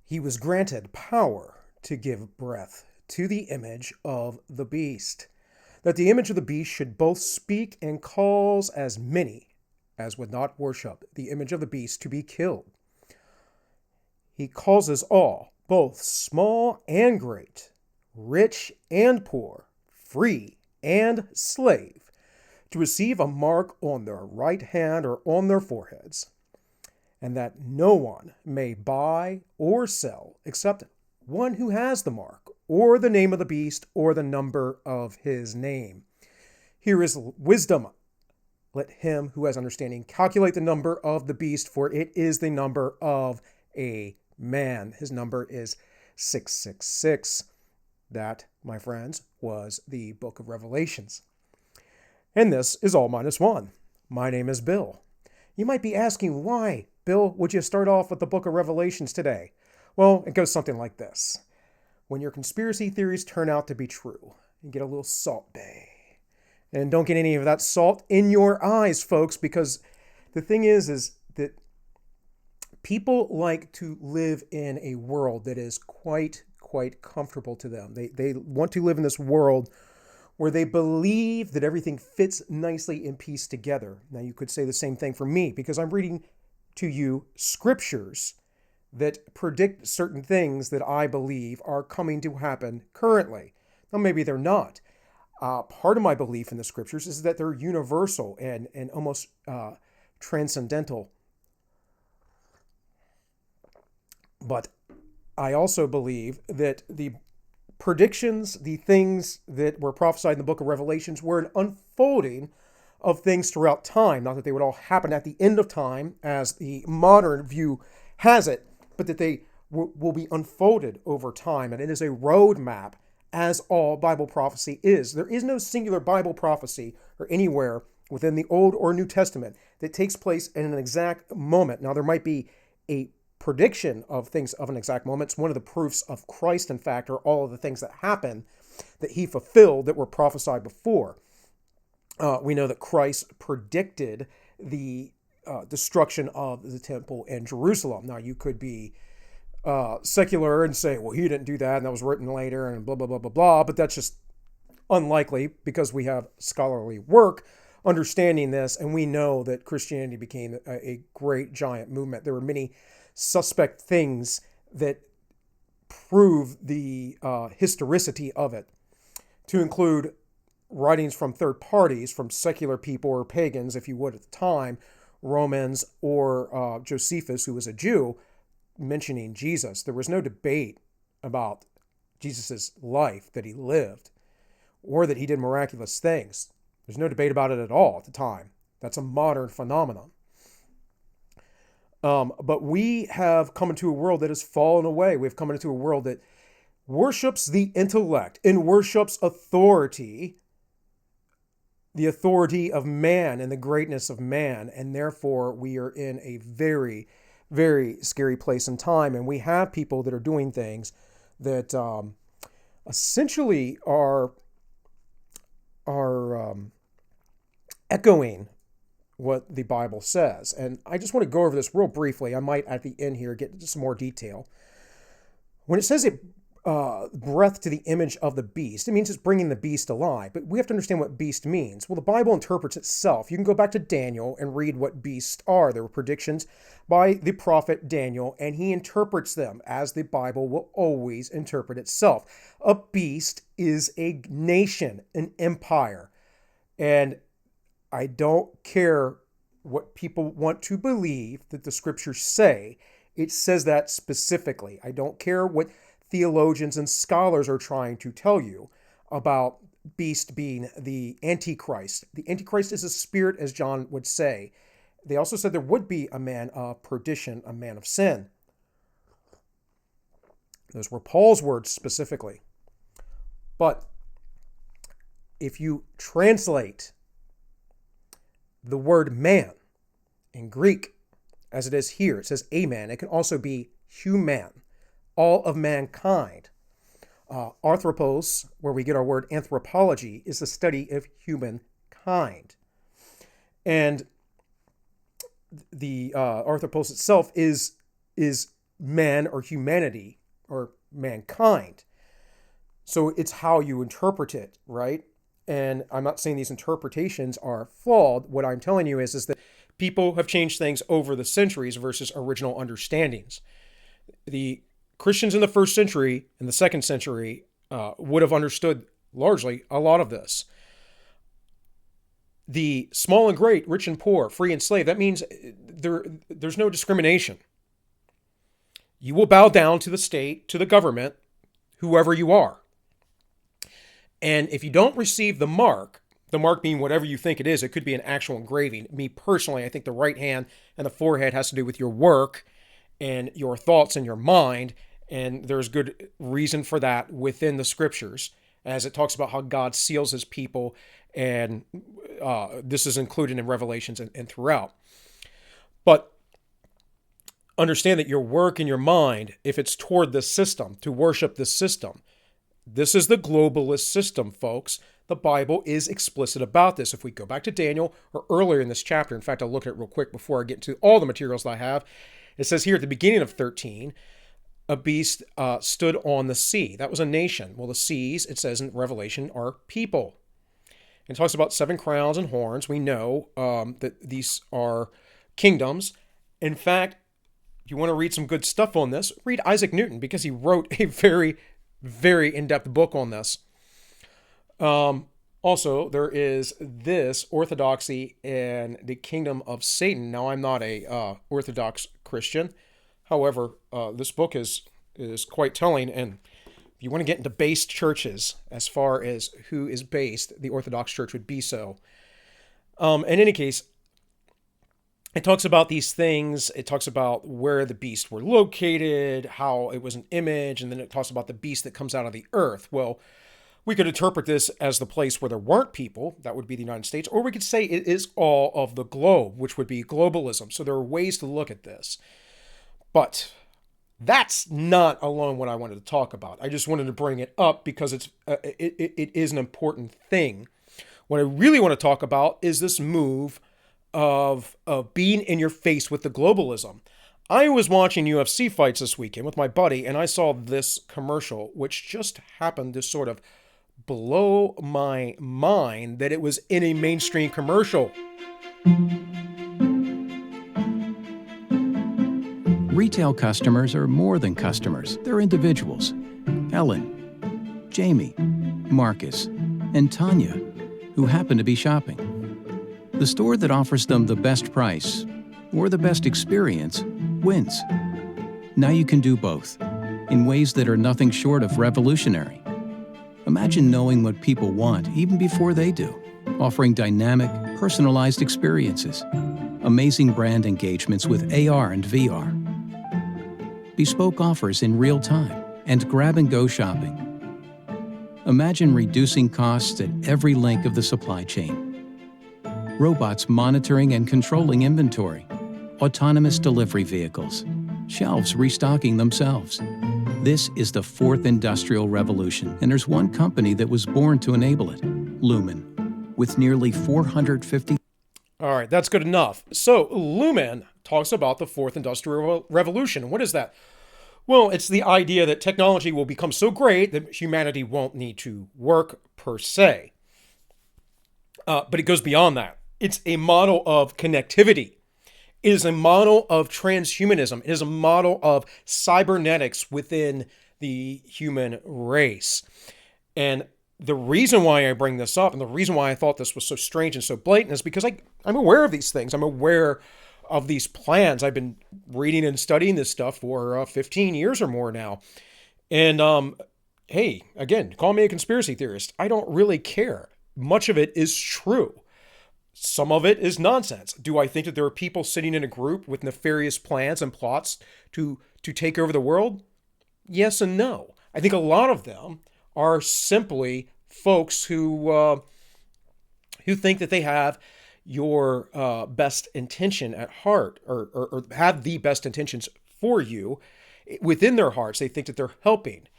He was granted power to give breath to the image of the beast, that the image of the beast should both speak and cause as many as would not worship the image of the beast to be killed. He causes all, both small and great, rich and poor, free and slave, to receive a mark on their right hand or on their foreheads, and that no one may buy or sell except one who has the mark, or the name of the beast, or the number of his name. Here is wisdom. Let him who has understanding calculate the number of the beast, for it is the number of a man. His number is 666. That, my friends, was the book of Revelations. And this is AllMinucOne. My name is Bill. You might be asking, why, Bill, would you start off with the book of Revelations today? Well, it goes something like this. When your conspiracy theories turn out to be true, you get a little Salt Bay. And don't get any of that salt in your eyes, folks, because the thing is that people like to live in a world that is quite comfortable to them. They want to live in this world where they believe that everything fits nicely in piece together. Now, you could say the same thing for me, because I'm reading to you scriptures that predict certain things that I believe are coming to happen currently. Now, maybe they're not. Part of my belief in the scriptures is that they're universal and almost transcendental. But I also believe that the predictions, the things that were prophesied in the book of Revelations, were an unfolding of things throughout time. Not that they would all happen at the end of time, as the modern view has it, but that they will be unfolded over time. And it is a roadmap, as all Bible prophecy is. There is no singular Bible prophecy or anywhere within the Old or New Testament that takes place in an exact moment. Now, there might be a prediction of things of an exact moment. It's one of the proofs of Christ, in fact, are all of the things that happen that he fulfilled that were prophesied before. We know that Christ predicted the destruction of the temple in Jerusalem. Now, you could be secular and say, well, he didn't do that, and that was written later, and blah, blah, blah, blah, blah. But that's just unlikely, because we have scholarly work understanding this, and we know that Christianity became a great giant movement. There were many suspect things that prove the historicity of it, to include writings from third parties, from secular people or pagans, if you would, at the time, Romans or Josephus, who was a Jew, mentioning Jesus. There was no debate about Jesus's life, that he lived, or that he did miraculous things. There's no debate about it at all at the time. That's a modern phenomenon. But we have come into a world that has fallen away. We've come into a world that worships the intellect and worships authority, the authority of man and the greatness of man. And therefore, we are in a very, very scary place and time. And we have people that are doing things that essentially are echoing what the Bible says. And I just want to go over this real briefly. I might at the end here get into some more detail. When it says it breath to the image of the beast, it means it's bringing the beast alive. But we have to understand what beast means. Well, the Bible interprets itself. You can go back to Daniel and read what beasts are. There were predictions by the prophet Daniel, and he interprets them as the Bible will always interpret itself. A beast is a nation, an empire. And I don't care what people want to believe that the scriptures say. It says that specifically. I don't care what theologians and scholars are trying to tell you about beast being the Antichrist. The Antichrist is a spirit, as John would say. They also said there would be a man of perdition, a man of sin. Those were Paul's words specifically. But if you translate the word man in Greek, as it is here, it says a man. It can also be human, all of mankind. Anthropos, where we get our word anthropology, is the study of humankind. And the anthropos itself is men or humanity or mankind. So it's how you interpret it, right? And I'm not saying these interpretations are flawed. What I'm telling you is that people have changed things over the centuries versus original understandings. The Christians in the first century and the second century would have understood largely a lot of this. The small and great, rich and poor, free and slave, that means there's no discrimination. You will bow down to the state, to the government, whoever you are. And if you don't receive the mark being whatever you think it is, it could be an actual engraving. Me personally, I think the right hand and the forehead has to do with your work and your thoughts and your mind. And there's good reason for that within the scriptures, as it talks about how God seals his people. And this is included in Revelations and throughout. But understand that your work and your mind, if it's toward this system, to worship this system, this is the globalist system, folks. The Bible is explicit about this. If we go back to Daniel or earlier in this chapter, in fact, I'll look at it real quick before I get into all the materials that I have. It says here at the beginning of 13, a beast stood on the sea. That was a nation. Well, the seas, it says in Revelation, are people. It talks about 7 crowns and horns. We know that these are kingdoms. In fact, if you want to read some good stuff on this, read Isaac Newton, because he wrote a very, very in-depth book on this. Also, there is this orthodoxy and the kingdom of Satan. Now, I'm not a Orthodox Christian. However, this book is quite telling. And if you want to get into based churches, as far as who is based, the Orthodox Church would be so. In any case, it talks about these things. It talks about where the beasts were located, how it was an image, and then it talks about the beast that comes out of the earth. Well, we could interpret this as the place where there weren't people. That would be the United States. Or we could say it is all of the globe, which would be globalism. So there are ways to look at this. But that's not alone what I wanted to talk about. I just wanted to bring it up because it is an important thing. What I really want to talk about is this move of being in your face with the globalism. I was watching UFC fights this weekend with my buddy, and I saw this commercial, which just happened to sort of blow my mind that it was in a mainstream commercial. Retail customers are more than customers. They're individuals. Ellen, Jamie, Marcus, and Tanya, who happen to be shopping. The store that offers them the best price or the best experience wins. Now you can do both in ways that are nothing short of revolutionary. Imagine knowing what people want even before they do, offering dynamic, personalized experiences, amazing brand engagements with AR and VR, bespoke offers in real time, and grab-and-go shopping. Imagine reducing costs at every link of the supply chain. Robots monitoring and controlling inventory, autonomous delivery vehicles, shelves restocking themselves. This is the fourth industrial revolution, and there's one company that was born to enable it, Lumen, with nearly 450... All right, that's good enough. So Lumen talks about the fourth industrial revolution. What is that? Well, it's the idea that technology will become so great that humanity won't need to work per se. But it goes beyond that. It's a model of connectivity. It is a model of transhumanism. It is a model of cybernetics within the human race. And the reason why I bring this up and the reason why I thought this was so strange and so blatant is because I'm aware of these things. I'm aware of these plans. I've been reading and studying this stuff for 15 years or more now. And hey, again, call me a conspiracy theorist. I don't really care. Much of it is true. Some of it is nonsense. Do I think that there are people sitting in a group with nefarious plans and plots to take over the world? Yes and no. I think a lot of them are simply folks who think that they have your best intention at heart or have the best intentions for you within their hearts. They think that they're helping.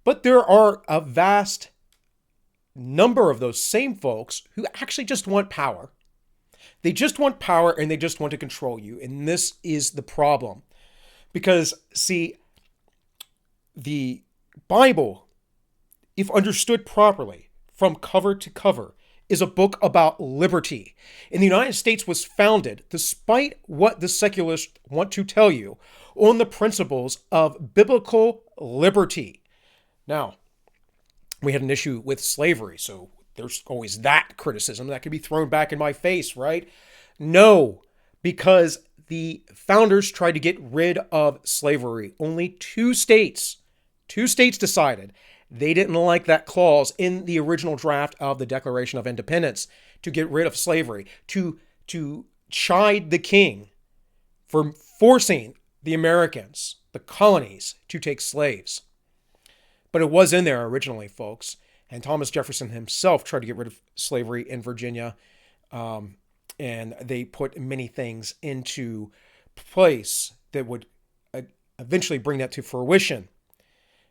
But there are a vast number of those same folks who actually just want power. They just want power and they just want to control you. And this is the problem. Because, see, the Bible, if understood properly from cover to cover, is a book about liberty. And the United States was founded, despite what the secularists want to tell you, on the principles of biblical liberty. Now, we had an issue with slavery, so there's always that criticism that can be thrown back in my face, right? No, because the founders tried to get rid of slavery. Only two states decided they didn't like that clause in the original draft of the Declaration of Independence to get rid of slavery, to chide the king for forcing the Americans, the colonies, to take slaves. But it was in there originally, folks. And Thomas Jefferson himself tried to get rid of slavery in Virginia. And they put many things into place that would eventually bring that to fruition.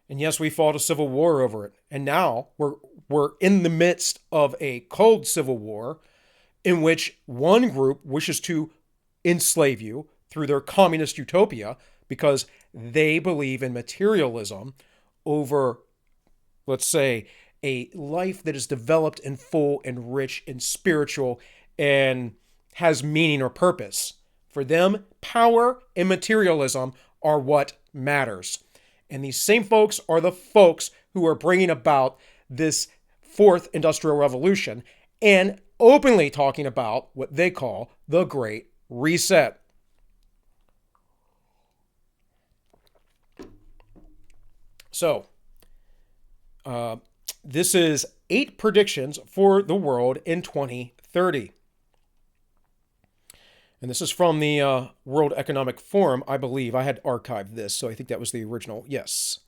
And yes, we fought a civil war over it. And now we're in the midst of a cold civil war in which one group wishes to enslave you through their communist utopia because they believe in materialism over, let's say, a life that is developed and full and rich and spiritual and has meaning or purpose. For them, power and materialism are what matters. And these same folks are the folks who are bringing about this fourth industrial revolution and openly talking about what they call the Great Reset. So, this is 8 predictions for the world in 2030. And this is from the World Economic Forum, I believe. I had archived this, so I think that was the original. Yes.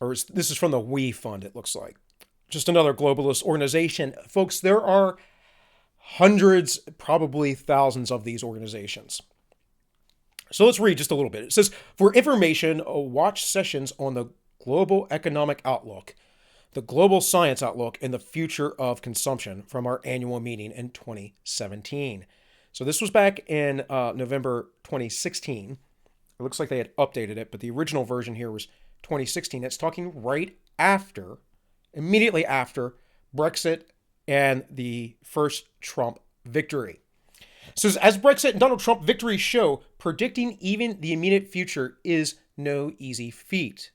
This is from the We Fund, it looks like. Just another globalist organization. Folks, there are hundreds, probably thousands of these organizations. So let's read just a little bit. It says, for information, watch sessions on the global economic outlook, the global science outlook, and the future of consumption from our annual meeting in 2017. So this was back in November 2016. It looks like they had updated it, but the original version here was 2016. It's talking right after, immediately after Brexit and the first Trump victory. It says, as Brexit and Donald Trump victories show, predicting even the immediate future is no easy feat.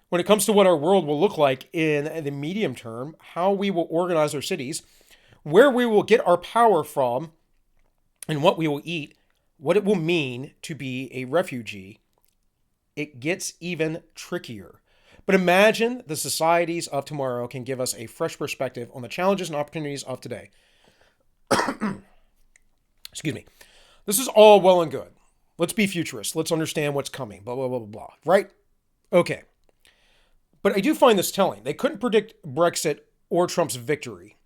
When it comes to what our world will look like in the medium term, how we will organize our cities, where we will get our power from, and what we will eat, what it will mean to be a refugee, it gets even trickier. But imagine the societies of tomorrow can give us a fresh perspective on the challenges and opportunities of today. Excuse me. This is all well and good. Let's be futurists. Let's understand what's coming. Blah, blah, blah, blah, blah. Right? Okay. But I do find this telling. They couldn't predict Brexit or Trump's victory.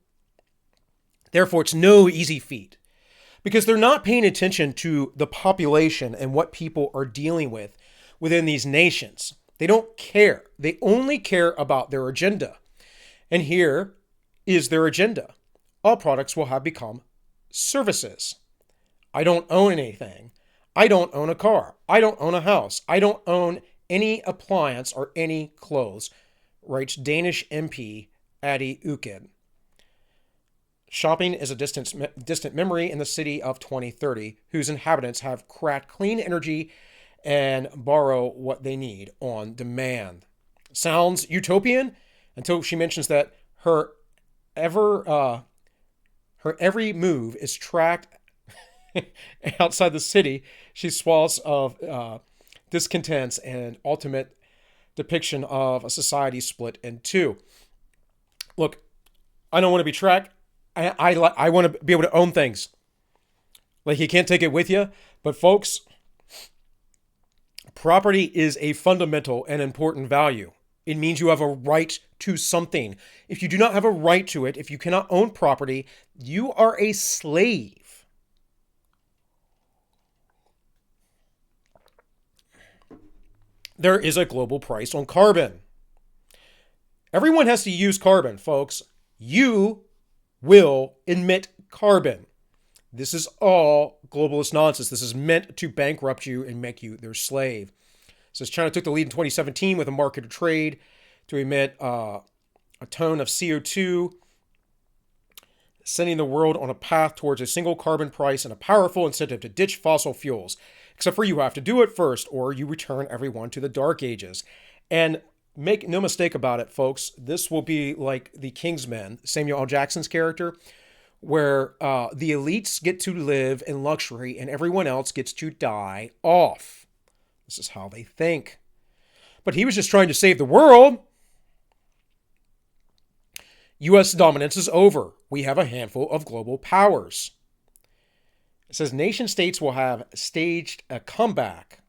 Therefore, it's no easy feat. Because they're not paying attention to the population and what people are dealing with within these nations. They don't care. They only care about their agenda. And here is their agenda. All products will have become services. I don't own anything. I don't own a car. I don't own a house. I don't own any appliance or any clothes, writes Danish MP AllMinucOne. Shopping is a distant memory in the city of 2030, whose inhabitants have cracked clean energy and borrow what they need on demand. Sounds utopian until she mentions that her every move is tracked outside the city. She swells of discontents and ultimate depiction of a society split in two. Look, I don't want to be tracked. I want to be able to own things. Like, you can't take it with you. But folks, property is a fundamental and important value. It means you have a right to something. If you do not have a right to it, if you cannot own property, you are a slave. There is a global price on carbon. Everyone has to use carbon, folks. You will emit carbon. This is all globalist nonsense. This is meant to bankrupt you and make you their slave. It says China took the lead in 2017 with a marketed trade to emit a ton of CO2, sending the world on a path towards a single carbon price and a powerful incentive to ditch fossil fuels. Except for you have to do it first, or you return everyone to the Dark Ages. And make no mistake about it, folks, this will be like the Kingsman, Samuel L. Jackson's character, where the elites get to live in luxury and everyone else gets to die off. This is how they think. But he was just trying to save the world. U.S. dominance is over. We have a handful of global powers. It says nation states will have staged a comeback.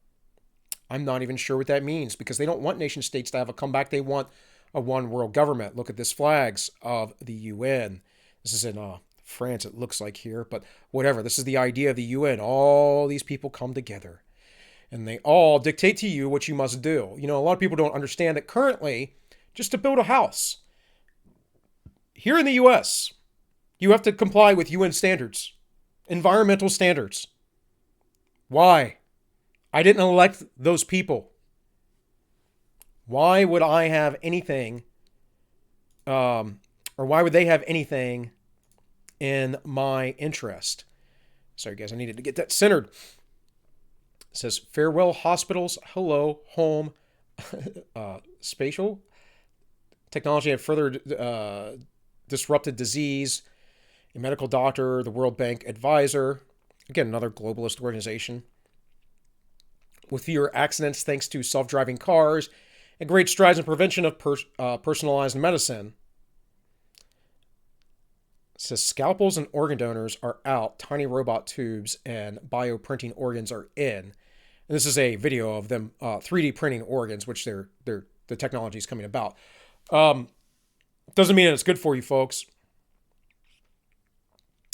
I'm not even sure what that means because they don't want nation states to have a comeback. They want a one world government. Look at this flags of the UN. This is in France, it looks like here, but whatever. This is the idea of the UN. All these people come together and they all dictate to you what you must do. You know, a lot of people don't understand that currently, just to build a house here in the US, you have to comply with UN standards, environmental standards. Why? I didn't elect those people. Why would I have anything, or why would they have anything in my interest? Sorry, guys, I needed to get that centered. It says, farewell hospitals, hello home, spatial technology have further disrupted disease, a medical doctor, the World Bank advisor, again, another globalist organization, with fewer accidents thanks to self-driving cars and great strides in prevention of personalized medicine. It says scalpels and organ donors are out, tiny robot tubes and bioprinting organs are in. And this is a video of them 3D printing organs, which the technology is coming about. Doesn't mean that it's good for you, folks.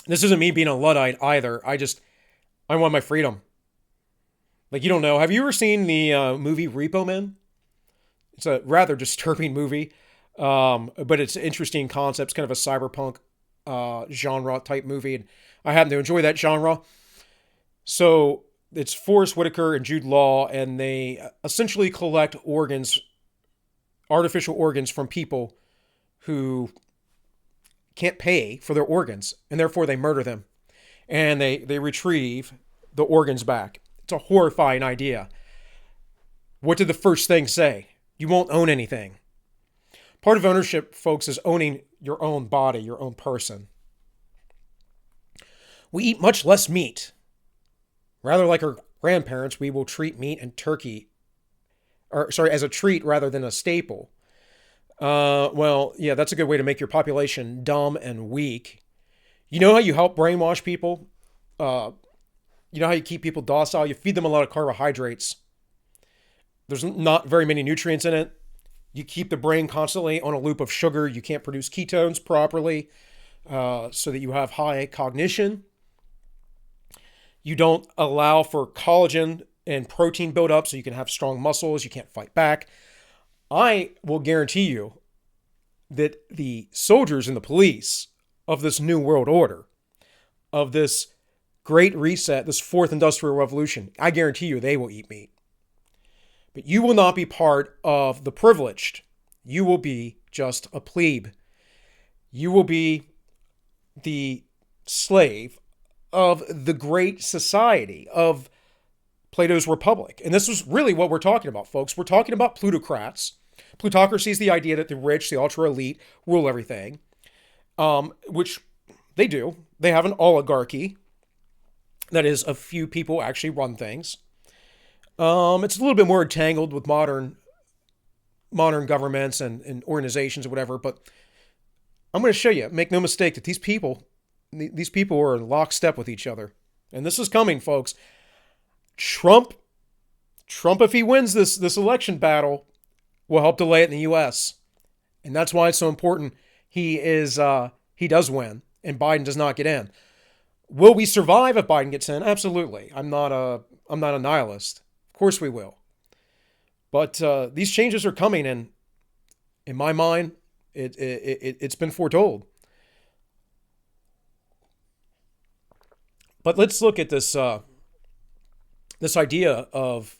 This isn't me being a Luddite either. I want my freedom. Like, you don't know. Have you ever seen the movie Repo Man? It's a rather disturbing movie, but it's an interesting concept. It's kind of a cyberpunk genre type movie, and I happen to enjoy that genre. So it's Forrest Whitaker and Jude Law, and they essentially collect organs, artificial organs from people who can't pay for their organs, and therefore they murder them, and they retrieve the organs back. It's a horrifying idea. What did the first thing say? You won't own anything. Part of ownership, folks, is owning your own body, your own person. We eat much less meat. Rather like our grandparents, we will treat meat and turkey, as a treat rather than a staple. Well, yeah, that's a good way to make your population dumb and weak. You know how you help brainwash people? You know how you keep people docile? You feed them a lot of carbohydrates. There's not very many nutrients in it. You keep the brain constantly on a loop of sugar. You can't produce ketones properly so that you have high cognition. You don't allow for collagen and protein buildup so you can have strong muscles. You can't fight back. I will guarantee you that the soldiers and the police of this new world order, of this great reset, this fourth industrial revolution, I guarantee you they will eat meat. But you will not be part of the privileged. You will be just a plebe. You will be the slave of the great society of Plato's Republic. And this is really what we're talking about, folks. We're talking about plutocrats. Plutocracy is the idea that the rich, the ultra elite, rule everything, which they do. They have an oligarchy. That is, a few people actually run things. It's a little bit more entangled with modern governments and organizations or whatever, but I'm going to show you, make no mistake, that these people are in lockstep with each other. And this is coming, folks. Trump, if he wins this election battle, will help delay it in the U.S. And that's why it's so important he does win and Biden does not get in. Will we survive if Biden gets in? Absolutely. I'm not a nihilist. Of course we will. But these changes are coming, and in my mind, it's been foretold. But let's look at this idea of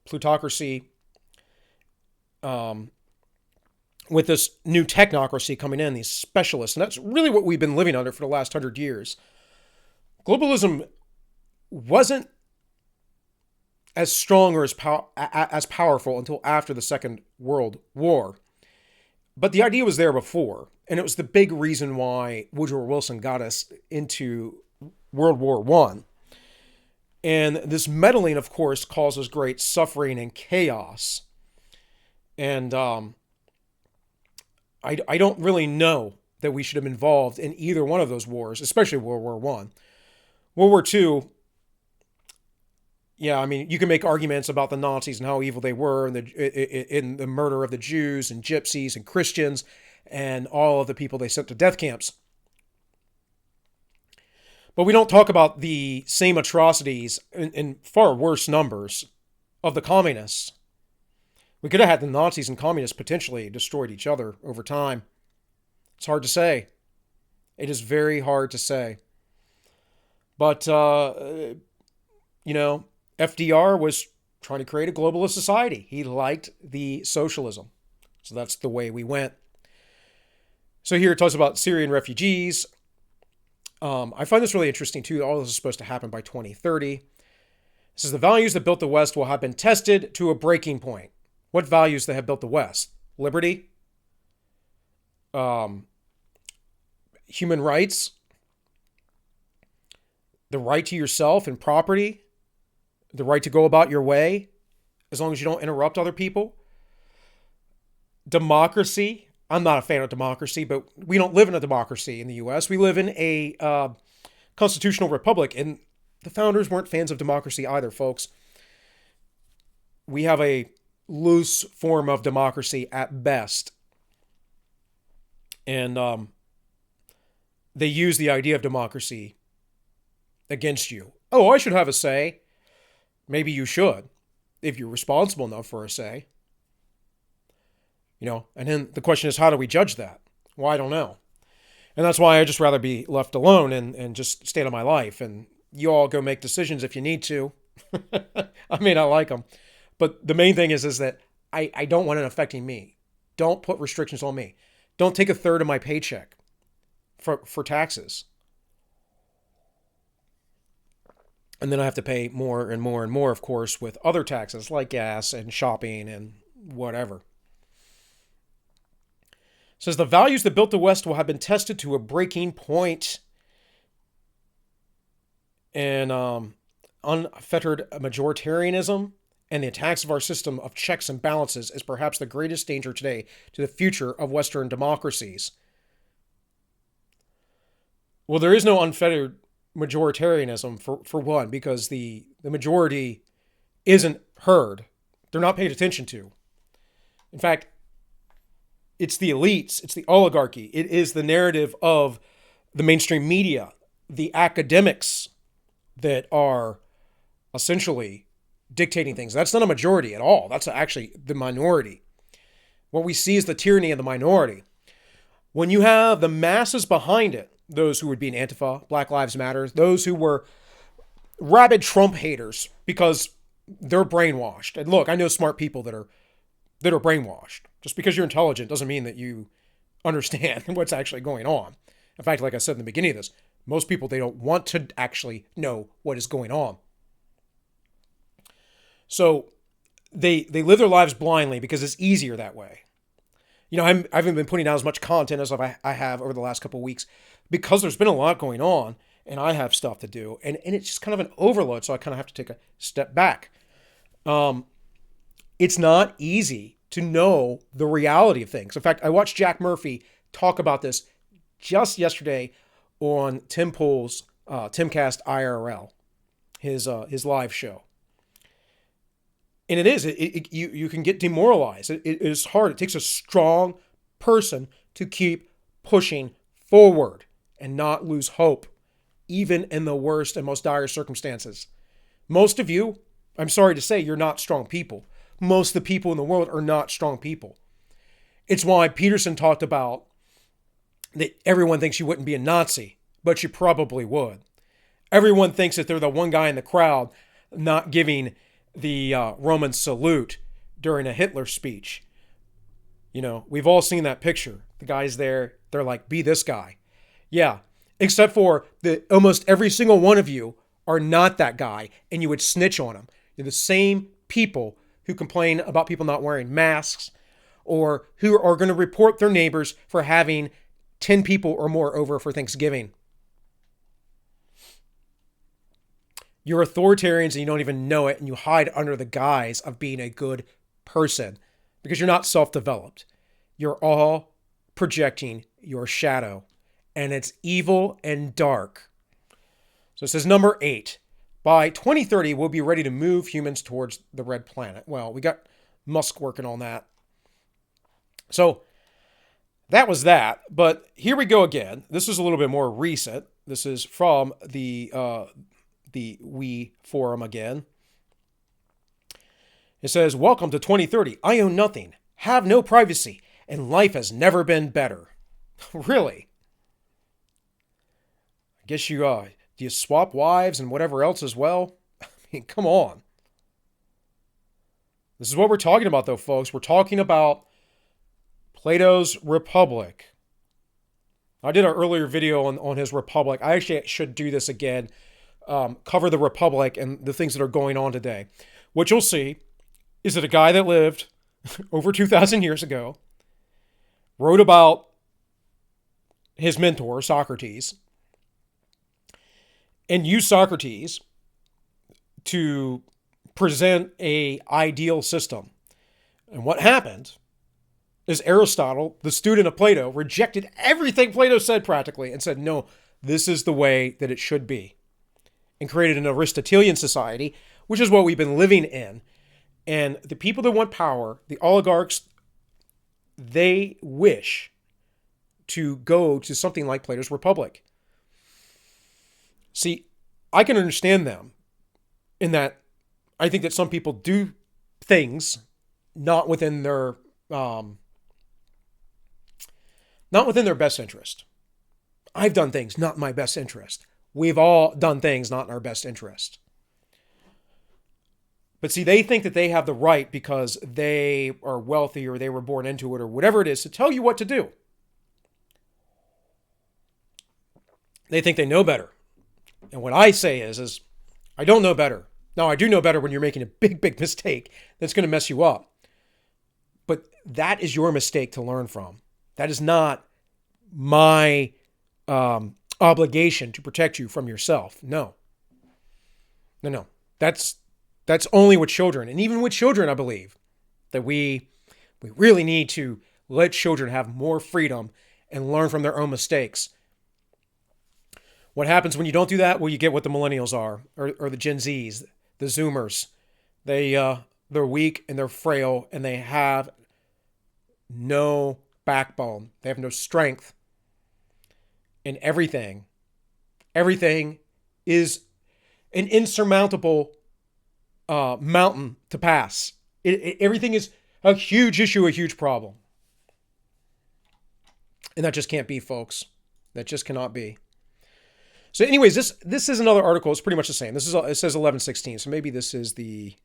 plutocracy, with this new technocracy coming in, these specialists. And that's really what we've been living under for the last 100 years. Globalism wasn't as strong or as powerful until after the Second World War. But the idea was there before. And it was the big reason why Woodrow Wilson got us into World War I. And this meddling, of course, causes great suffering and chaos. And I don't really know that we should have been involved in either one of those wars, especially World War I. World War II, yeah, I mean, you can make arguments about the Nazis and how evil they were, and in the murder of the Jews and gypsies and Christians and all of the people they sent to death camps. But we don't talk about the same atrocities in far worse numbers of the communists. We could have had the Nazis and communists potentially destroyed each other over time. It's hard to say. It is very hard to say. But, FDR was trying to create a globalist society. He liked the socialism. So that's the way we went. So here it talks about Syrian refugees. I find this really interesting too. All this is supposed to happen by 2030. It says the values that built the West will have been tested to a breaking point. What values that have built the West? Liberty, human rights, the right to yourself and property, the right to go about your way as long as you don't interrupt other people. Democracy. I'm not a fan of democracy, but we don't live in a democracy in the U.S. We live in a constitutional republic, and the founders weren't fans of democracy either, folks. We have a loose form of democracy at best. And they use the idea of democracy against you. Oh, I should have a say. Maybe you should, if you're responsible enough for a say. And then the question is, how do we judge that? Well, I don't know. And that's why I just rather be left alone and just stay on my life. And you all go make decisions if you need to. I may not like them. But the main thing is that I don't want it affecting me. Don't put restrictions on me. Don't take a third of my paycheck for taxes. And then I have to pay more and more and more, of course, with other taxes like gas and shopping and whatever. It says the values that built the West will have been tested to a breaking point. And unfettered majoritarianism and the attacks of our system of checks and balances is perhaps the greatest danger today to the future of Western democracies. Well, there is no unfettered majoritarianism for one, because the majority isn't heard. They're not paid attention to. In fact, it's the elites, it's the oligarchy, it is the narrative of the mainstream media, the academics that are essentially dictating things. That's not a majority at all. That's actually the minority. What we see is the tyranny of the minority. When you have the masses behind it, those who would be in Antifa, Black Lives Matter, those who were rabid Trump haters because they're brainwashed. And look, I know smart people that are brainwashed. Just because you're intelligent doesn't mean that you understand what's actually going on. In fact, like I said in the beginning of this, most people, they don't want to actually know what is going on. So they live their lives blindly because it's easier that way. I haven't been putting out as much content as I have over the last couple of weeks because there's been a lot going on and I have stuff to do. And it's just kind of an overload, so I kind of have to take a step back. It's not easy to know the reality of things. In fact, I watched Jack Murphy talk about this just yesterday on Tim Pool's Timcast IRL, his live show. And it is, you can get demoralized. It is hard. It takes a strong person to keep pushing forward and not lose hope, even in the worst and most dire circumstances. Most of you, I'm sorry to say, you're not strong people. Most of the people in the world are not strong people. It's why Peterson talked about that everyone thinks you wouldn't be a Nazi, but you probably would. Everyone thinks that they're the one guy in the crowd not giving the Roman salute during a Hitler speech. You know, we've all seen that picture. The guy's there. They're like, be this guy. Yeah, except for almost every single one of you are not that guy, and you would snitch on him. You're the same people who complain about people not wearing masks, or who are going to report their neighbors for having 10 people or more over for Thanksgiving. You're authoritarians and you don't even know it, and you hide under the guise of being a good person because you're not self-developed. You're all projecting your shadow, and it's evil and dark. So it says number 8. By 2030, we'll be ready to move humans towards the red planet. Well, we got Musk working on that. So that was that. But here we go again. This is a little bit more recent. This is from the We forum again. It says, welcome to 2030. I own nothing, have no privacy, and life has never been better. Really? I guess do you swap wives and whatever else as well? I mean, come on. This is what we're talking about, though, folks. We're talking about Plato's Republic. I did an earlier video on his Republic. I actually should do this again. Cover the Republic and the things that are going on today. What you'll see is that a guy that lived over 2,000 years ago wrote about his mentor, Socrates, and used Socrates to present an ideal system. And what happened is Aristotle, the student of Plato, rejected everything Plato said practically and said, no, this is the way that it should be. And created an Aristotelian society, which is what we've been living in. And the people that want power, the oligarchs, they wish to go to something like Plato's Republic. See, I can understand them in that I think that some people do things not within their best interest. I've done things not in my best interest. We've all done things not in our best interest. But see, they think that they have the right because they are wealthy or they were born into it or whatever it is to tell you what to do. They think they know better. And what I say is I don't know better. Now, I do know better when you're making a big, big mistake that's going to mess you up. But that is your mistake to learn from. That is not my obligation to protect you from yourself. No. That's only with children. And even with children, I believe that we really need to let children have more freedom and learn from their own mistakes. What happens when you don't do that? Well, you get what the millennials are, or the Gen Zs, the Zoomers. They're weak and they're frail and they have no backbone. They have no strength. And everything is an insurmountable mountain to pass. Everything is a huge issue, a huge problem. And that just can't be, folks. That just cannot be. So anyways, this is another article. It's pretty much the same. It says 1116. So maybe this is the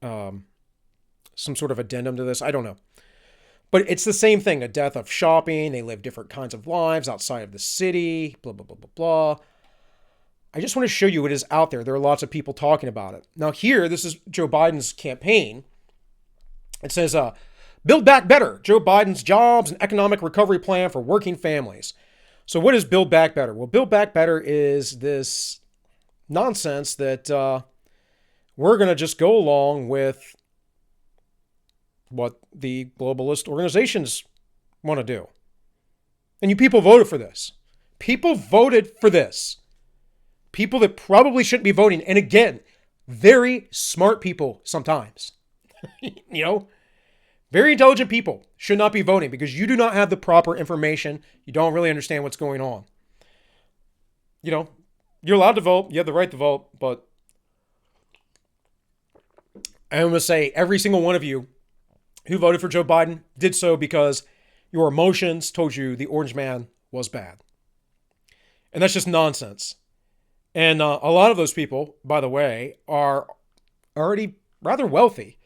some sort of addendum to this. I don't know. But it's the same thing. A death of shopping. They live different kinds of lives outside of the city. Blah, blah, blah, blah, blah. I just want to show you it is out there. There are lots of people talking about it. Now here, this is Joe Biden's campaign. It says, Build Back Better. Joe Biden's jobs and economic recovery plan for working families. So what is Build Back Better? Well, Build Back Better is this nonsense that we're going to just go along with what the globalist organizations want to do. And you people voted for this. People voted for this. People that probably shouldn't be voting. And again, very smart people sometimes. Very intelligent people should not be voting because you do not have the proper information. You don't really understand what's going on. You're allowed to vote. You have the right to vote. But I'm going to say every single one of you who voted for Joe Biden did so because your emotions told you the orange man was bad. And that's just nonsense. And a lot of those people, by the way, are already rather wealthy.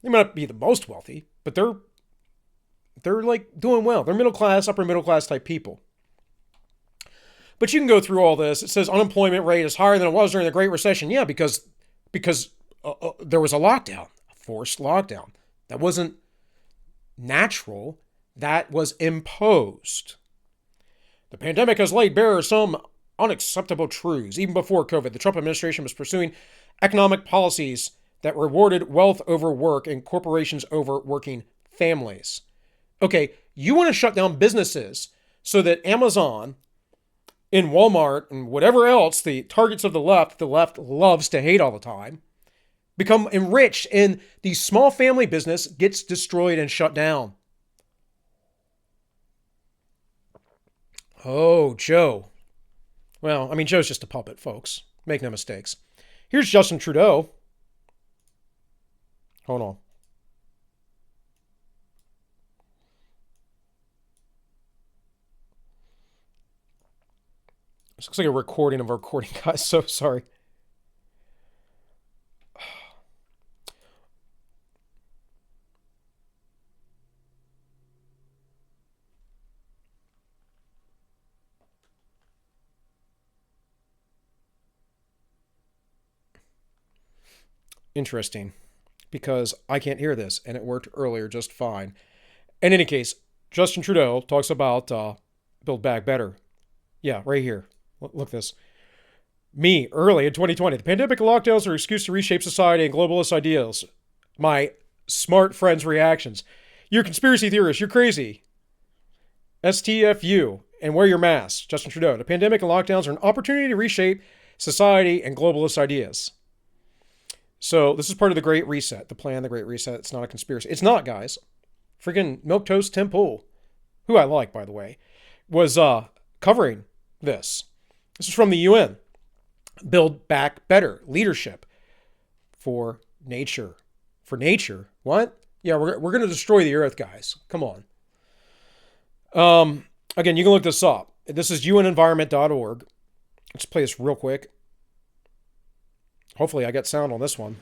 They might not be the most wealthy, but they're like doing well. They're middle class, upper middle class type people. But you can go through all this. It says unemployment rate is higher than it was during the Great Recession. Yeah, because there was a lockdown, a forced lockdown. That wasn't natural. That was imposed. The pandemic has laid bare some unacceptable truths. Even before COVID, the Trump administration was pursuing economic policies that rewarded wealth over work and corporations over working families. Okay, you want to shut down businesses so that Amazon and Walmart and whatever else, the targets of the left loves to hate all the time, become enriched and the small family business gets destroyed and shut down. Oh, Joe. Well, I mean, Joe's just a puppet, folks. Make no mistakes. Here's Justin Trudeau. Hold on. This looks like a recording of a recording, guys. So sorry. Interesting, because I can't hear this, and it worked earlier just fine. In any case, Justin Trudeau talks about Build Back Better. Yeah, right here. Look this. Me, early in 2020. The pandemic and lockdowns are an excuse to reshape society and globalist ideals. My smart friends' reactions. You're a conspiracy theorist. You're crazy. STFU. And wear your mask. Justin Trudeau. The pandemic and lockdowns are an opportunity to reshape society and globalist ideas. So this is part of the Great Reset. The plan, the Great Reset. It's not a conspiracy. It's not, guys. Freaking Milquetoast Tim Pool, who I like, by the way, was covering this. This is from the UN. Build Back Better. Leadership for nature. For nature? What? Yeah, we're going to destroy the earth, guys. Come on. Again, you can look this up. This is unenvironment.org. Let's play this real quick. Hopefully I get sound on this one.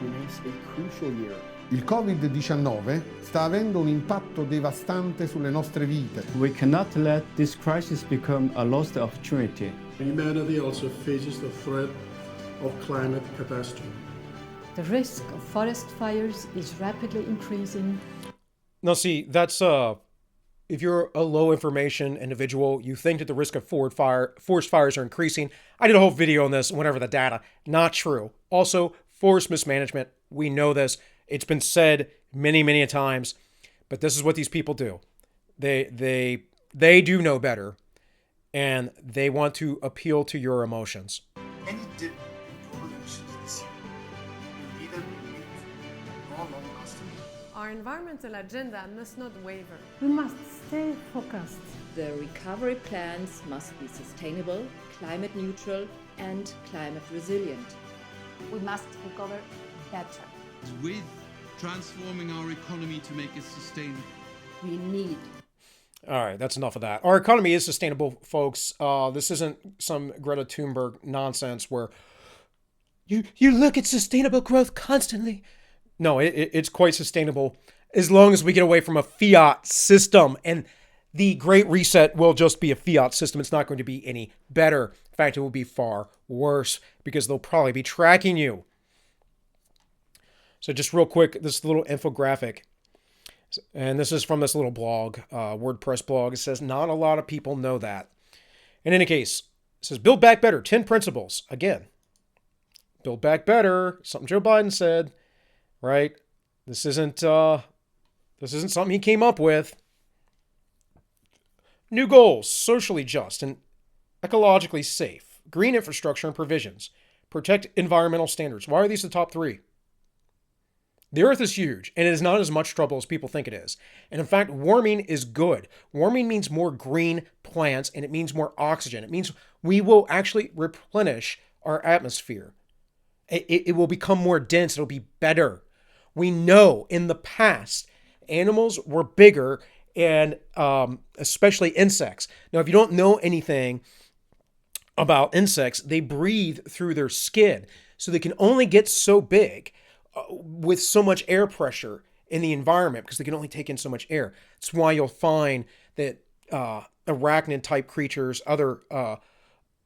Remains a crucial year. Il Covid-19 sta avendo un impatto devastante sulle nostre vite. We cannot let this crisis become a lost opportunity. Humanity also faces the threat of climate catastrophe. The risk of forest fires is rapidly increasing. Now, see, that's if you're a low information individual, you think that the risk of forest fires are increasing. I did a whole video on this whenever the data. Not true. Also, forest mismanagement. We know this. It's been said many, many times. But this is what these people do. They do know better, and they want to appeal to your emotions. Any dip in global emissions this year will neither be mid nor long-lasting. Our environmental agenda must not waver. We must stay focused. The recovery plans must be sustainable, climate neutral, and climate resilient. We must recover better. With transforming our economy to make it sustainable. We need. All right, that's enough of that. Our economy is sustainable, folks. This isn't some Greta Thunberg nonsense where you look at sustainable growth constantly. No, it's quite sustainable as long as we get away from a fiat system. And the Great Reset will just be a fiat system. It's not going to be any better. In fact, it will be far worse because they'll probably be tracking you. So just real quick, this little infographic. And this is from this little blog, WordPress blog. It says, not a lot of people know that. In any case, it says, Build Back Better, 10 principles. Again, Build Back Better, something Joe Biden said, right? This isn't something he came up with. New goals, socially just and ecologically safe. Green infrastructure and provisions. Protect environmental standards. Why are these the top 3? The Earth is huge, and it is not as much trouble as people think it is. And in fact, warming is good. Warming means more green plants, and it means more oxygen. It means we will actually replenish our atmosphere. It will become more dense. It'll be better. We know in the past, animals were bigger, and especially insects. Now, if you don't know anything about insects, they breathe through their skin. So they can only get so big with so much air pressure in the environment because they can only take in so much air. That's why you'll find that arachnid type creatures, other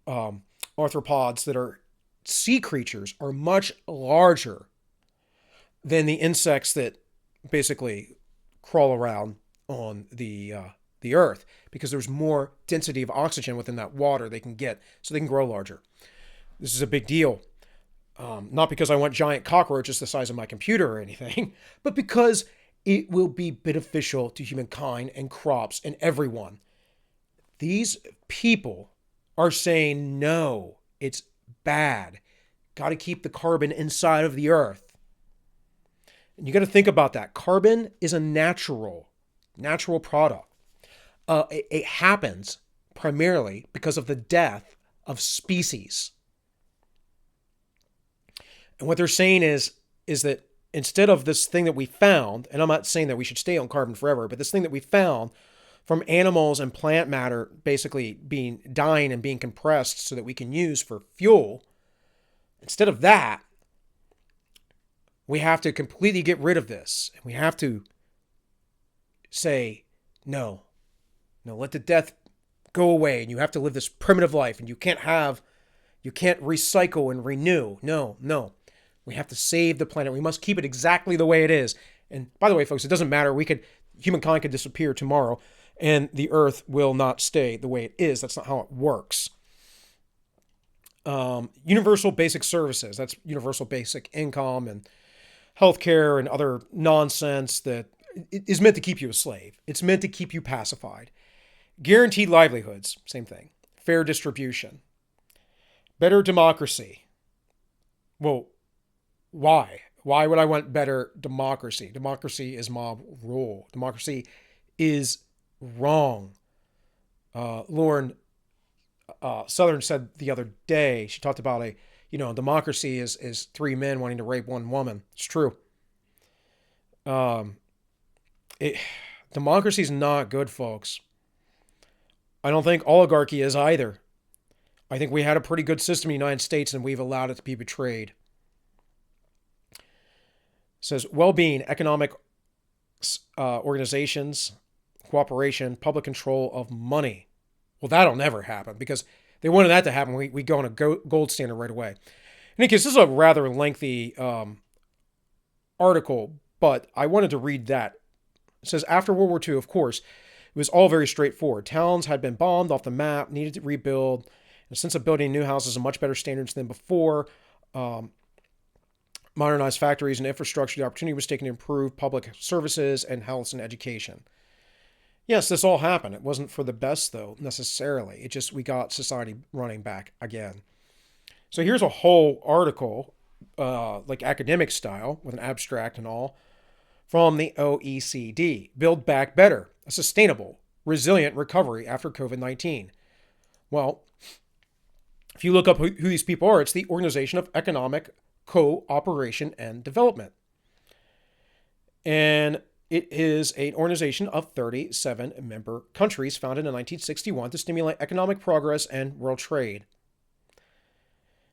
arthropods that are sea creatures, are much larger than the insects that basically crawl around on the earth, because there's more density of oxygen within that water they can get, so they can grow larger. This is a big deal. Not because I want giant cockroaches the size of my computer or anything, but because it will be beneficial to humankind and crops and everyone. These people are saying, no, it's bad. Got to keep the carbon inside of the earth. And you got to think about that. Carbon is a natural product. It happens primarily because of the death of species. And what they're saying is that instead of this thing that we found, and I'm not saying that we should stay on carbon forever, but this thing that we found from animals and plant matter basically dying and being compressed so that we can use for fuel, instead of that, we have to completely get rid of this. And we have to say, no, let the death go away. And you have to live this primitive life. And you can't recycle and renew. No. We have to save the planet. We must keep it exactly the way it is. And by the way, folks, it doesn't matter. Humankind could disappear tomorrow and the earth will not stay the way it is. That's not how it works. Universal basic services. That's universal basic income and healthcare and other nonsense that is meant to keep you a slave. It's meant to keep you pacified. Guaranteed livelihoods. Same thing. Fair distribution. Better democracy. Well, why? Why would I want better democracy? Democracy is mob rule. Democracy is wrong. Lauren Southern said the other day, she talked about democracy is three men wanting to rape one woman. It's true. Democracy is not good, folks. I don't think oligarchy is either. I think we had a pretty good system in the United States and we've allowed it to be betrayed. It says well-being, economic organizations, cooperation, public control of money. Well, that'll never happen because they wanted that to happen. We go on a gold standard right away. In any case, this is a rather lengthy article, but I wanted to read that. It says, after World War II, of course, it was all very straightforward. Towns had been bombed off the map, needed to rebuild. In the sense of building new houses and much better standards than before, modernized factories and infrastructure, the opportunity was taken to improve public services and health and education. Yes, this all happened. It wasn't for the best, though, necessarily. It just, we got society running back again. So here's a whole article, like academic style, with an abstract and all, from the OECD. Build Back Better, a sustainable, resilient recovery after COVID-19. Well, if you look up who these people are, it's the Organization of Economic Cooperation and Development. And it is an organization of 37 member countries founded in 1961 to stimulate economic progress and world trade.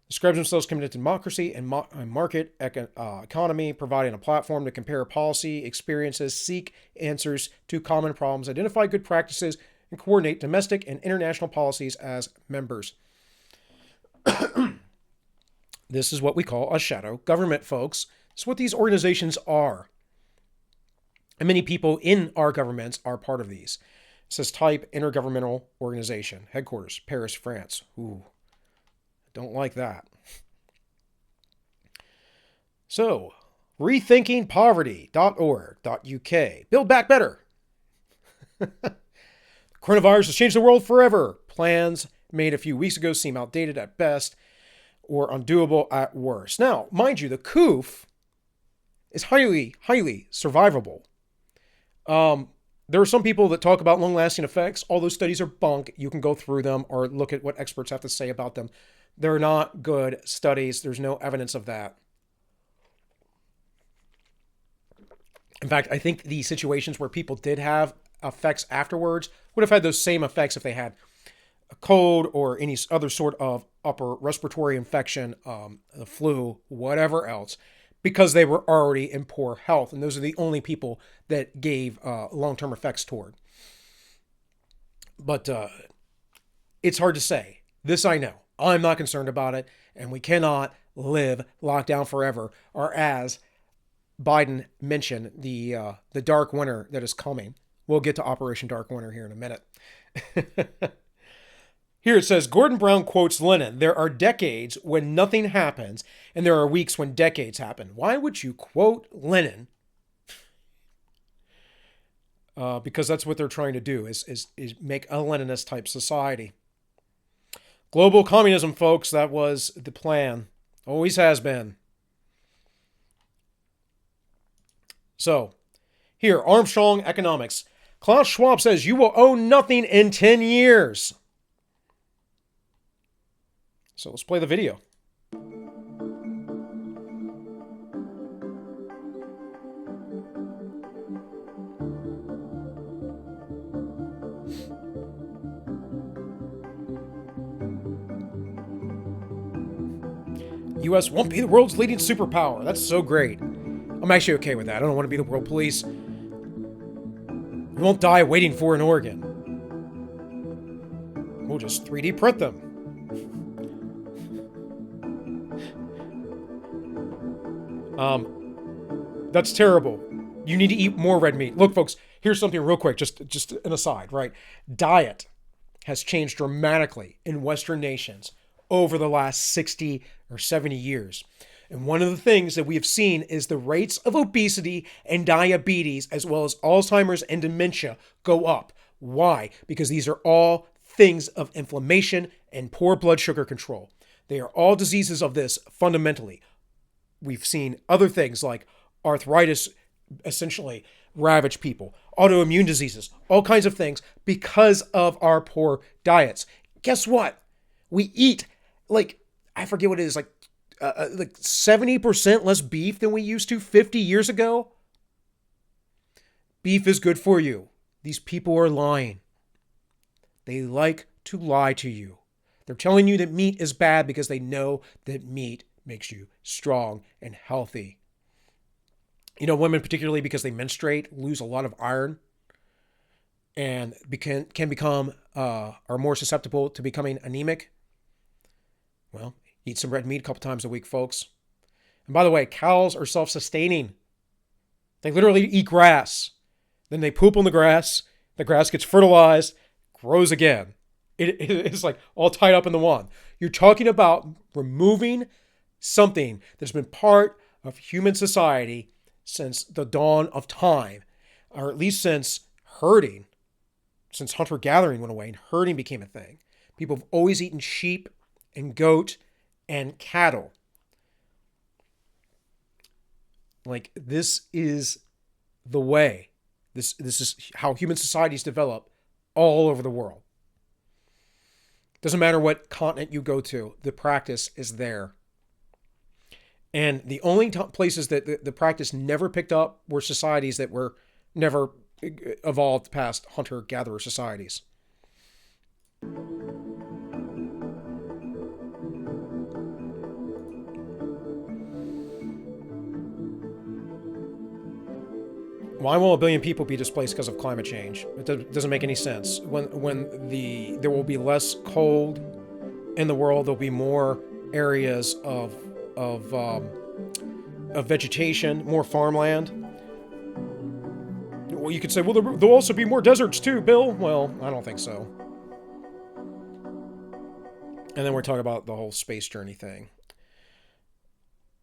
Describes themselves committed to democracy and market economy, providing a platform to compare policy experiences, seek answers to common problems, identify good practices, and coordinate domestic and international policies as members. This is what we call a shadow government, folks. It's what these organizations are. And many people in our governments are part of these. It says type intergovernmental organization, headquarters, Paris, France. Ooh, don't like that. So, rethinkingpoverty.org.uk. Build Back Better. Coronavirus has changed the world forever. Plans made a few weeks ago seem outdated at best or undoable at worst. Now, mind you, the COOF is highly, highly survivable. There are some people that talk about long-lasting effects. All those studies are bunk. You can go through them or look at what experts have to say about them. They're not good studies. There's no evidence of that. In fact, I think the situations where people did have effects afterwards would have had those same effects if they had a cold or any other sort of upper respiratory infection, the flu, whatever else, because they were already in poor health. And those are the only people that gave long-term effects toward. But it's hard to say. This I know. I'm not concerned about it, and we cannot live locked down forever, or as Biden mentioned, the dark winter that is coming. We'll get to Operation Dark Winter here in a minute. Here it says, Gordon Brown quotes Lenin, "There are decades when nothing happens, and there are weeks when decades happen." Why would you quote Lenin? Because that's what they're trying to do, is make a Leninist type society. Global communism, folks, that was the plan. Always has been. So, here, Armstrong Economics. Klaus Schwab says you will own nothing in 10 years. So let's play the video. U.S. won't be the world's leading superpower. That's so great. I'm actually okay with that. I don't want to be the world police. We won't die waiting for an organ. We'll just 3D print them. That's terrible. You need to eat more red meat. Look, folks, here's something real quick, just an aside, right? Diet has changed dramatically in Western nations over the last 60 or 70 years. And one of the things that we have seen is the rates of obesity and diabetes, as well as Alzheimer's and dementia, go up. Why? Because these are all things of inflammation and poor blood sugar control. They are all diseases of this fundamentally. We've seen other things like arthritis essentially ravage people, autoimmune diseases, all kinds of things because of our poor diets. Guess what? We eat I forget what it is, like 70% less beef than we used to 50 years ago. Beef is good for you. These people are lying. They like to lie to you. They're telling you that meat is bad because they know that meat makes you strong and healthy. You know, women, particularly because they menstruate, lose a lot of iron and can become are more susceptible to becoming anemic. Well, eat some red meat a couple times a week, folks. And by the way, cows are self-sustaining. They literally eat grass. Then they poop on the grass gets fertilized, grows again. It's like all tied up in the one. You're talking about removing something that's been part of human society since the dawn of time, or at least since herding, since hunter-gathering went away and herding became a thing. People have always eaten sheep and goat and cattle. Like, this is the way. This is how human societies develop all over the world. Doesn't matter what continent you go to, the practice is there. And the only places that the practice never picked up were societies that were never evolved past hunter-gatherer societies. Why will a billion people be displaced because of climate change? It doesn't make any sense. When there will be less cold in the world, there'll be more areas of vegetation, more farmland. Well, you could say, well, there'll also be more deserts too, Bill. Well, I don't think so. And then we're talking about the whole space journey thing.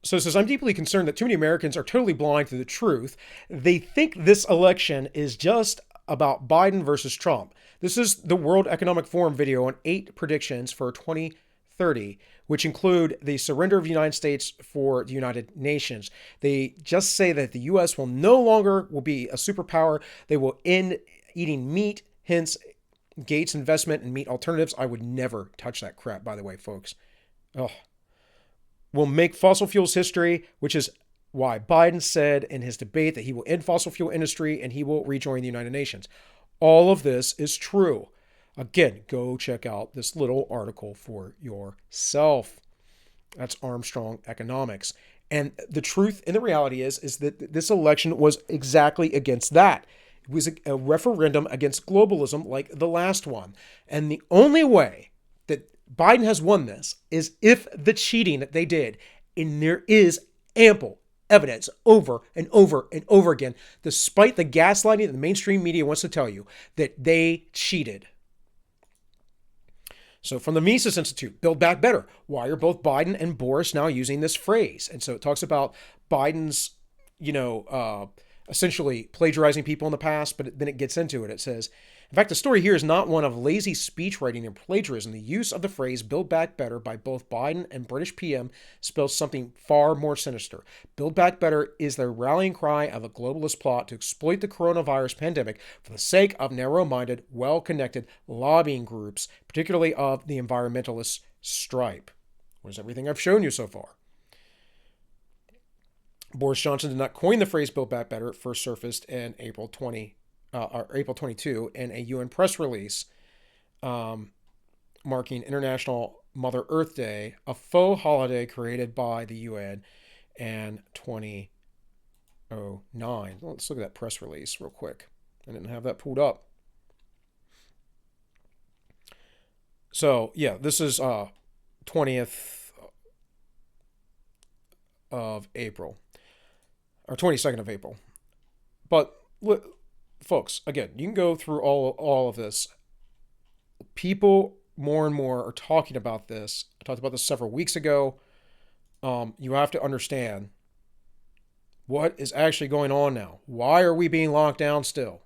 So it says, I'm deeply concerned that too many Americans are totally blind to the truth. They think this election is just about Biden versus Trump. This is the World Economic Forum video on 8 predictions for 2030, which include the surrender of the United States for the United Nations. They just say that the U.S. will no longer be a superpower. They will end eating meat, hence Gates' investment in meat alternatives. I would never touch that crap, by the way, folks. Oh, will make fossil fuels history, which is why Biden said in his debate that he will end fossil fuel industry and he will rejoin the United Nations. All of this is true. Again, go check out this little article for yourself. That's Armstrong Economics. And the truth and the reality is that this election was exactly against that. It was a referendum against globalism like the last one. And the only way that Biden has won this is if the cheating that they did, and there is ample evidence over and over and over again, despite the gaslighting that the mainstream media wants to tell you, that they cheated. So from the Mises Institute, Build Back Better. Why are both Biden and Boris now using this phrase? And so it talks about Biden's, essentially plagiarizing people in the past, but then it gets into it. It says, in fact, the story here is not one of lazy speech writing and plagiarism. The use of the phrase Build Back Better by both Biden and British PM spells something far more sinister. Build Back Better is the rallying cry of a globalist plot to exploit the coronavirus pandemic for the sake of narrow-minded, well-connected lobbying groups, particularly of the environmentalist stripe. What is everything I've shown you so far? Boris Johnson did not coin the phrase Build Back Better. It first surfaced in April 22 in a UN press release marking International Mother Earth Day, a faux holiday created by the UN in 2009. Let's look at that press release real quick. I didn't have that pulled up. So, yeah, this is 20th of April. Or 22nd of April. But, folks, again, you can go through all of this. People more and more are talking about this. I talked about this several weeks ago. You have to understand what is actually going on now. Why are we being locked down still?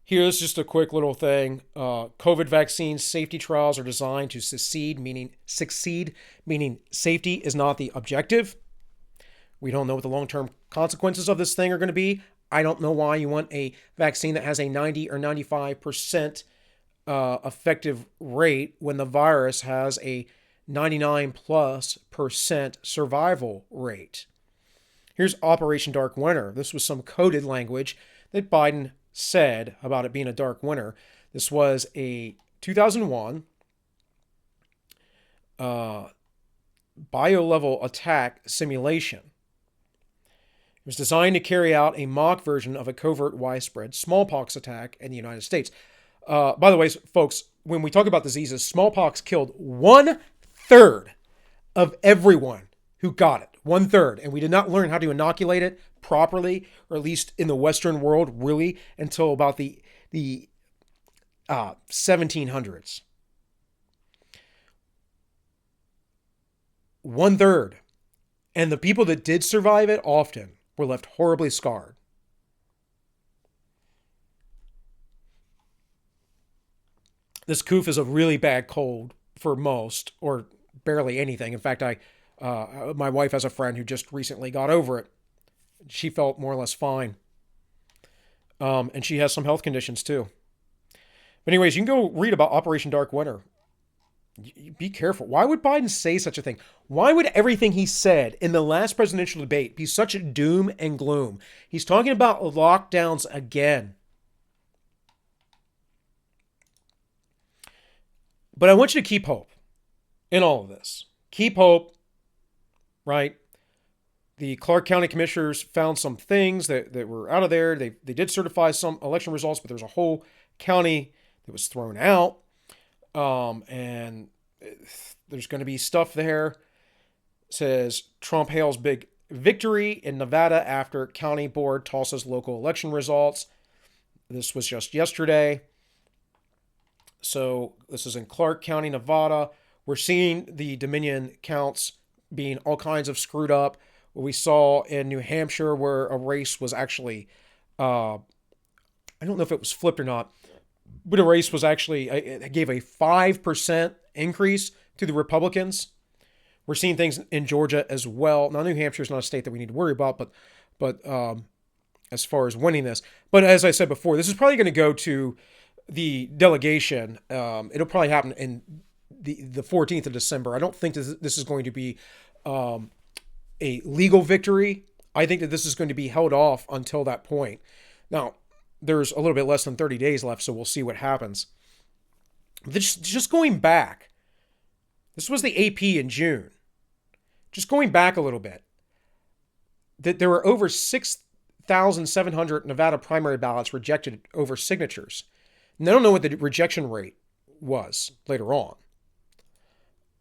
Here's just a quick little thing. COVID vaccine safety trials are designed to succeed, meaning safety is not the objective. We don't know what the long-term consequences of this thing are going to be. I don't know why you want a vaccine that has a 90 or 95% effective rate when the virus has a 99+% survival rate. Here's Operation Dark Winter. This was some coded language that Biden said about it being a dark winter. This was a 2001 bio-level attack simulation. It was designed to carry out a mock version of a covert widespread smallpox attack in the United States. By the way, folks, when we talk about diseases, smallpox killed 1/3 of everyone who got it. 1/3. And we did not learn how to inoculate it properly, or at least in the Western world, really, until about the 1700s. 1/3. And the people that did survive it often were left horribly scarred. This coof is a really bad cold for most, or barely anything. In fact, my wife has a friend who just recently got over it. She felt more or less fine. And she has some health conditions too. But anyways, you can go read about Operation Dark Winter. Be careful. Why would Biden say such a thing? Why would everything he said in the last presidential debate be such a doom and gloom? He's talking about lockdowns again. But I want you to keep hope in all of this. Keep hope, right? The Clark County commissioners found some things that were out of there. They did certify some election results, but there's a whole county that was thrown out. And there's going to be stuff there. It says Trump hails big victory in Nevada after county board tosses local election results. This was just yesterday. So this is in Clark County, Nevada. We're seeing the Dominion counts being all kinds of screwed up. What we saw in New Hampshire, where a race was actually, I don't know if it was flipped or not, but a race was actually, it gave a 5% increase to the Republicans. We're seeing things in Georgia as well. Now, New Hampshire is not a state that we need to worry about, but as far as winning this. But as I said before, this is probably going to go to the delegation. It'll probably happen in the 14th of December. I don't think this is going to be a legal victory. I think that this is going to be held off until that point. Now, there's a little bit less than 30 days left, so we'll see what happens. Just going back, this was the AP in June. Just going back a little bit, that there were over 6,700 Nevada primary ballots rejected over signatures. And I don't know what the rejection rate was later on.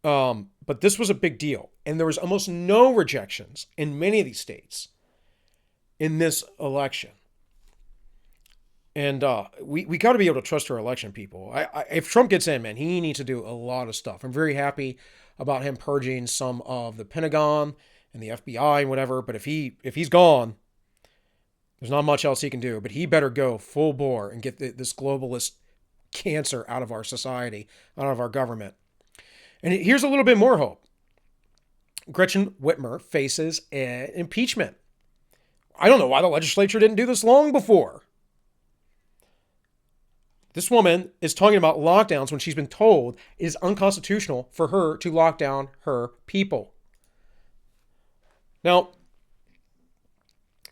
But this was a big deal. And there was almost no rejections in many of these states in this election. And we got to be able to trust our election people. If Trump gets in, man, he needs to do a lot of stuff. I'm very happy about him purging some of the Pentagon and the FBI and whatever. But if he's gone, there's not much else he can do. But he better go full bore and get this globalist cancer out of our society, out of our government. And here's a little bit more hope. Gretchen Whitmer faces an impeachment. I don't know why the legislature didn't do this long before. This woman is talking about lockdowns when she's been told it is unconstitutional for her to lock down her people. Now,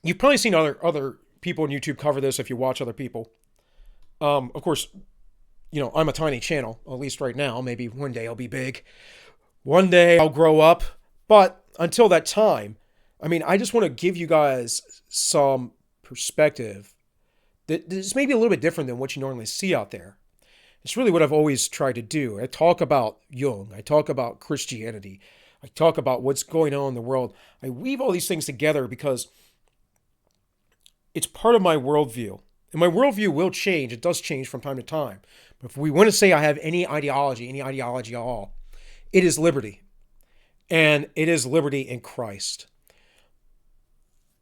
you've probably seen other people on YouTube cover this if you watch other people. Of course, I'm a tiny channel, at least right now. Maybe one day I'll be big. One day I'll grow up. But until that time, I just want to give you guys some perspective that is maybe a little bit different than what you normally see out there. It's really what I've always tried to do. I talk about Jung. I talk about Christianity. I talk about what's going on in the world. I weave all these things together because it's part of my worldview. And my worldview will change. It does change from time to time. But if we want to say I have any ideology at all, it is liberty. And it is liberty in Christ.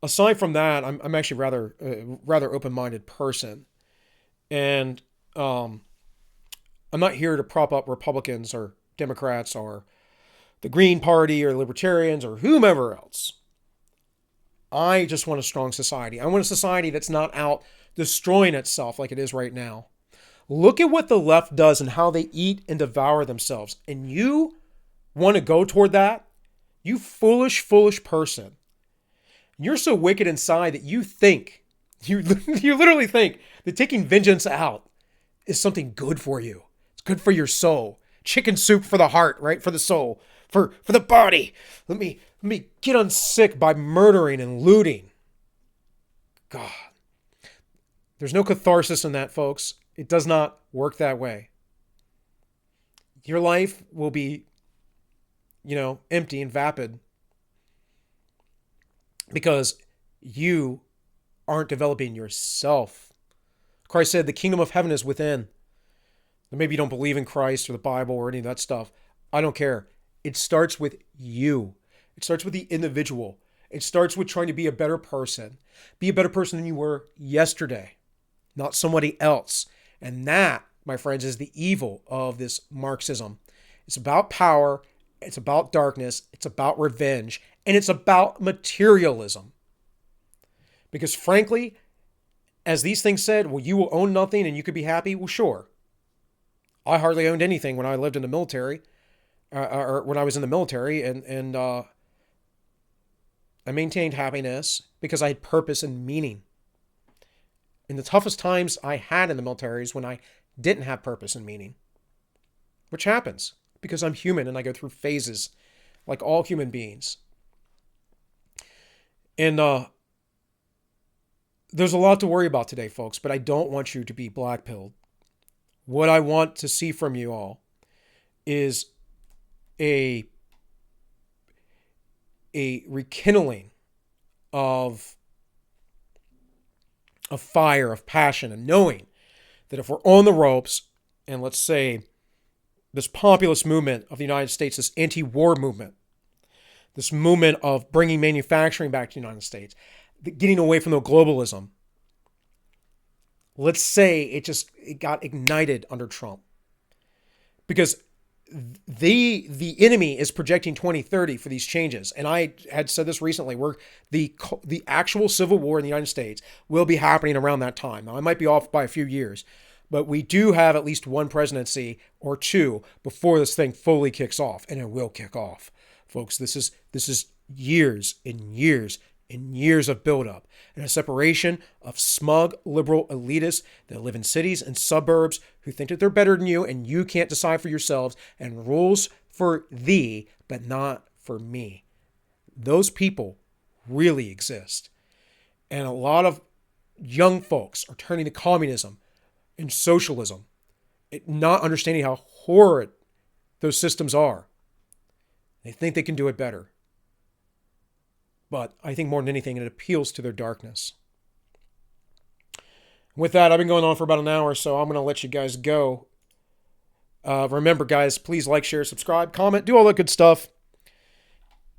Aside from that, I'm actually rather open-minded person. And I'm not here to prop up Republicans or Democrats or the Green Party or Libertarians or whomever else. I just want a strong society. I want a society that's not out destroying itself like it is right now. Look at what the left does and how they eat and devour themselves. And you want to go toward that? You foolish, foolish person. You're so wicked inside that you literally think that taking vengeance out is something good for you. It's good for your soul. Chicken soup for the heart, right? For the soul, for the body. Let me get unsick by murdering and looting. God. There's no catharsis in that, folks. It does not work that way. Your life will be, empty and vapid because you aren't developing yourself. Christ said the kingdom of heaven is within. And maybe you don't believe in Christ or the Bible or any of that stuff. I don't care. It starts with you. It starts with the individual. It starts with trying to be a better person. Be a better person than you were yesterday, not somebody else. And that, my friends, is the evil of this Marxism. It's about power. It's about darkness. It's about revenge. And it's about materialism. Because frankly, as these things said, well, you will own nothing and you could be happy. Well, sure. I hardly owned anything when I lived in the military, or when I was in the military, and I maintained happiness because I had purpose and meaning. And the toughest times I had in the military is when I didn't have purpose and meaning, which happens because I'm human and I go through phases like all human beings. And there's a lot to worry about today, folks, but I don't want you to be blackpilled. What I want to see from you all is a rekindling of a fire of passion and knowing that if we're on the ropes, and let's say this populist movement of the United States, this anti-war movement, this movement of bringing manufacturing back to the United States, getting away from the globalism, let's say it got ignited under Trump. Because the enemy is projecting 2030 for these changes. And I had said this recently, where the actual civil war in the United States will be happening around that time. Now, I might be off by a few years, But we do have at least one presidency or two before this thing fully kicks off, and it will kick off. Folks, this is years and years and years of buildup and a separation of smug liberal elitists that live in cities and suburbs who think that they're better than you and you can't decide for yourselves, and rules for thee but not for me. Those people really exist. And a lot of young folks are turning to communism and socialism, not understanding how horrid those systems are. They think they can do it better. But I think more than anything, it appeals to their darkness. With that, I've been going on for about an hour, so I'm going to let you guys go. Remember, guys, please like, share, subscribe, comment, do all that good stuff.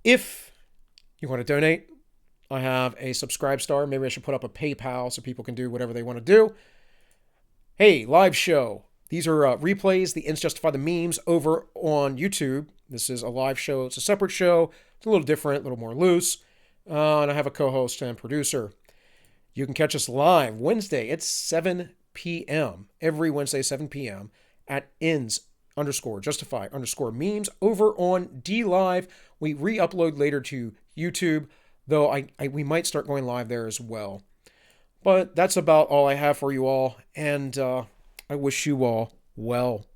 If you want to donate, I have a Subscribe Star. Maybe I should put up a PayPal so people can do whatever they want to do. Hey, live show. These are replays. The ends justify the memes over on YouTube. This is a live show. It's a separate show. It's a little different, a little more loose. And I have a co-host and producer. You can catch us live Wednesday at 7 p.m. Every Wednesday, 7 p.m. at ends_justify_memes over on DLive. We re-upload later to YouTube, though we might start going live there as well. But that's about all I have for you all, and I wish you all well.